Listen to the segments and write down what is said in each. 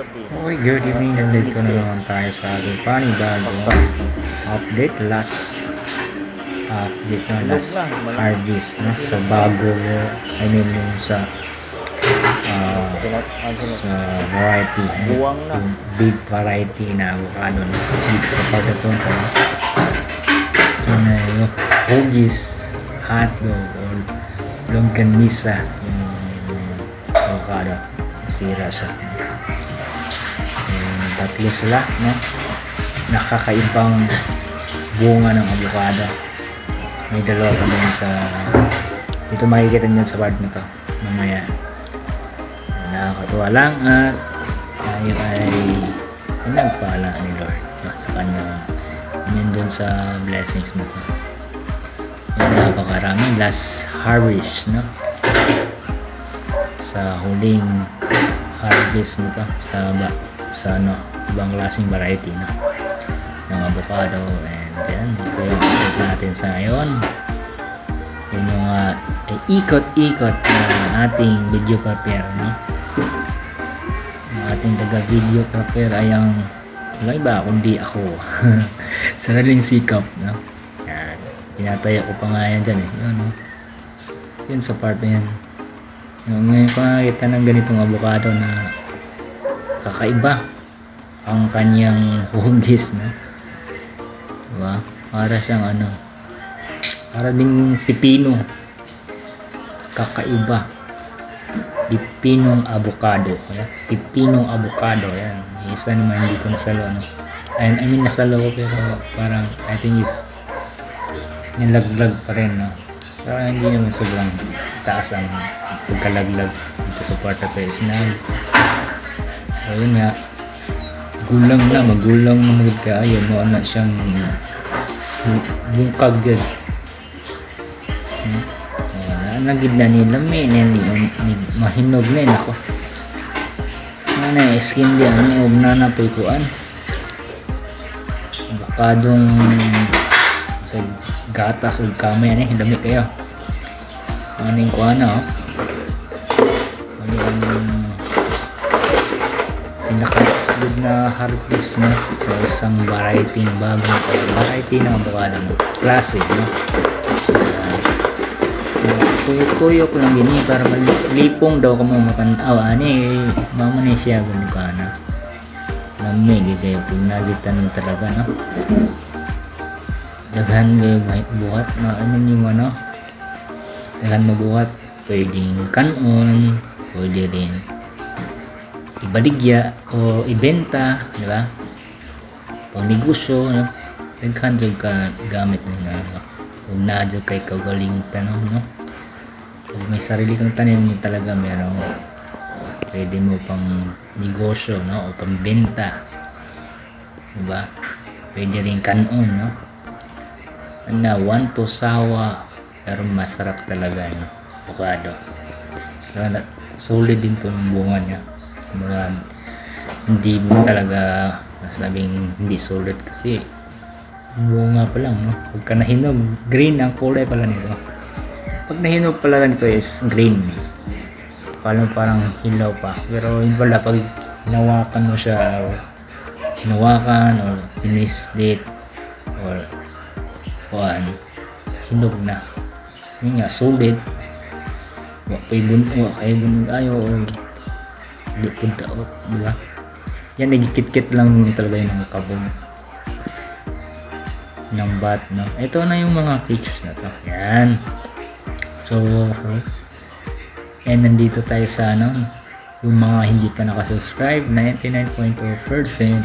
Okay, good evening. Nandito na naman tayo sa ating panibagong update. Last harvest, no? Sa bago, I mean yung sa variety, no? Yung big variety na avocado dito sa pagkatong ko, no? Yun na yung hugis, hotdog, or longganisa yung avocado. Sira siya. Tatlo sila, no? Nakakaibang bunga ng avocado. May dalawa pa din sa dito, makikita nyo sa part na to mamaya. Nakakatuwa lang at tayo ay nagpala ni Lord, no? Sa kanya yun dun sa blessings na to. Yung napakaraming last harvest, no? Sa huling harvest nito sa ano, ibang klaseng variety, no? Ng avocado. And then dito yung update natin sa ngayon. Yung mga ikot-ikot na ating videographer, no? Ang ating taga-videographer ay ang wala iba kundi ako. Saraling sikap, no? Yan, pinataya ko pa nga yan dyan, eh. Yun, no? Yun sa part na yan. Ngayon ko nakakita ng ganitong avocado na kakaiba ang kanyang hugis, no? Diba? Para siyang ano, para ding pipino. Kakaiba. Pipinong avocado, no? Pipinong avocado, yan. Isa naman hindi ko nasalo, no? I mean nasalo ko, pero parang I think is nilaglag pa rin, no? Parang hindi naman sobrang taas ang pagkalaglag dito sa part of snag. So yun nga, gulang na, magulang na magod ka. Ayun, no, na siyang bungkag yun. Nagid na nila may mahinog na yun ako. Ano eh, skin diyan, may huwag na napikuan. Bakadong sa gatas o kamay, ano eh, dami kayo. Ano yung kuha na, oh. Ano yung pinakasunod na harvest, no? Sa isang variety ng bagong variety ng avocado, no? Klase, no? Tuyok-tuyok lang gini para malipong daw ka mo makanaw. Ano eh, mama na siya gano'n ka na lamig kayo kung nazitan talaga, no? Daghan kayo buhat na ano yung ano, daghan mabuhat, pwedeng kanon, pwede rin ibaligya o ibenta, di ba? O negosyo, no? Daghan dyan ka gamit na kung nadyo kay kagaling tanong, no? Kung may sarili kang tanim mo talaga, meron pwede mo pang negosyo, no? O pang benta, di ba? Pwede rin kanon, no? Na one to sawa, pero masarap talaga yung avocado. Solid din to yung bunga niya. Hindi mo talaga masabing hindi solid kasi bunga pa lang, no? Pagka nahinog, green ang kulay pala nito. Pag nahinog pala nito is green, parang hilaw pa. Pero yun pala, pag hinawakan mo siya, or pinislit or kuhaan, hinog na. Yun nga, solid. Wakay bunog ayo or lipod tao, diba? Yan, nagkikit-kit lang talaga yung kabog ng bat, no? Ito na yung mga features na to. Yan. So, and nandito tayo sa ano, yung mga hindi pa nakasubscribe, 99.2%,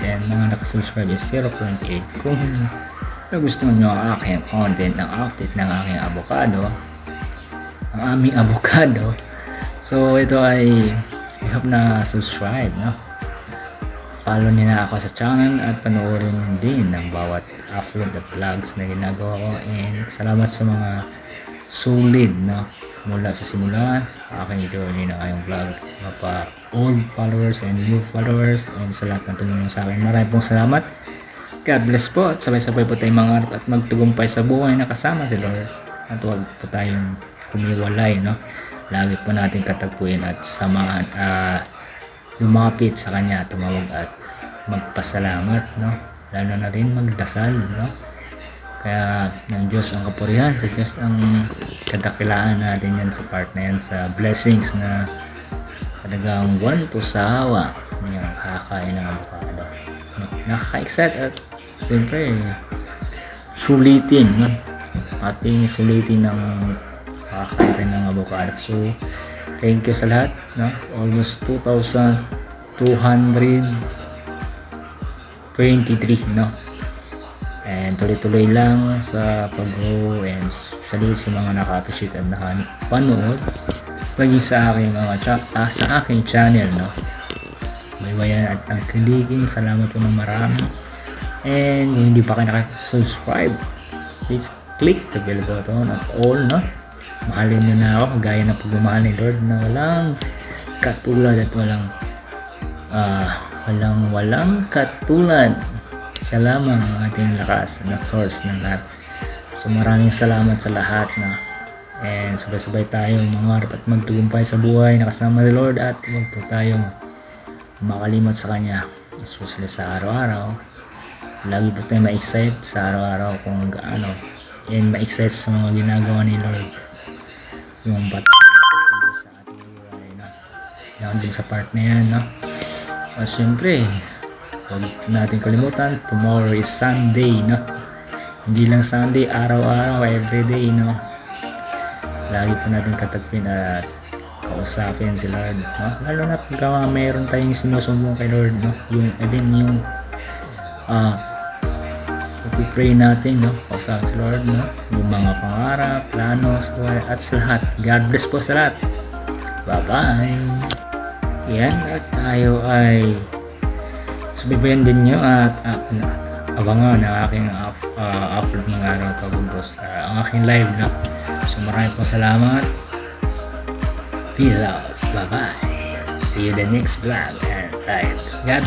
and mga nakasubscribe is 0.8. Kung gusto nyo ang aking content, ng update ng aking avocado, ang aming avocado, so ito ay I hope na subscribe, no? Follow niyo na ako sa channel at panoorin din ng bawat upload na vlogs na ginagawa ko. And salamat sa mga solid, no? Mula sa simula aking journey na ngayong vlog, mga old followers and new followers, and sa lahat ng tumulong sa akin, maraming pong salamat. God bless po, at sabay-sabay po tayong mangarap at magtugumpay sa buhay na kasama si Lord, at huwag po tayong kumiwalay, no? Lagi po natin katagpuin at samahan, lumapit sa kanya, tumawag at magpasalamat, no? Lalo na rin magdasal, no? Kaya ng Diyos ang kapurihan, sa Diyos ang kadakilaan natin yan sa part na yan, sa blessings na talagang one to sa hawa yung kakain ng avocado. Nakaka-excite at siyempre sulitin, no? Ating sulitin ng kakain ng avocado. So thank you sa lahat, no? Almost 2,223, no? And tuloy-tuloy lang sa pag-grow and sa mga naka-appreciate at nakapanood paging sa aking sa aking channel, no? Baybayan at ang kiliging salamat po ng marami. And kung hindi pa kayo naka-subscribe, please click the bell button at all, no? Mahalin nyo na ako gaya ng pagmamahal ni Lord na walang katulad at walang katulad. Siya lamang ang ating lakas na source ng lahat. So maraming salamat sa lahat, na and sabay-sabay tayong mangarap at magtagumpay sa buhay na kasama ni Lord, at huwag po tayong makalimot sa Kanya, especially sa araw-araw. Lagi po tayong ma-excite sa araw-araw kung gaano, and ma-excite sa mga ginagawa ni Lord, yung patuloy sa ating buhay, no? Yan din sa part na yan, no? At syempre huwag natin kalimutan, tomorrow is Sunday, no? Hindi lang Sunday, araw-araw, everyday, no? Lagi po natin katagpin at kausapin si Lord, no? Lalo na pagka mayroon tayong sinusumbong kay Lord, no? Yung pray natin, no? Kausapin si Lord, no? Yung mga pangarap, plano sa buhay at sa lahat. God bless po sa lahat. Bye-bye! Yan, at tayo ay subaybayan din nyo at abangan ang aking upload ng araw pagbuntos ang aking live, no? So maraming po salamat. Peace out. Bye bye. See you the next vlog and live. God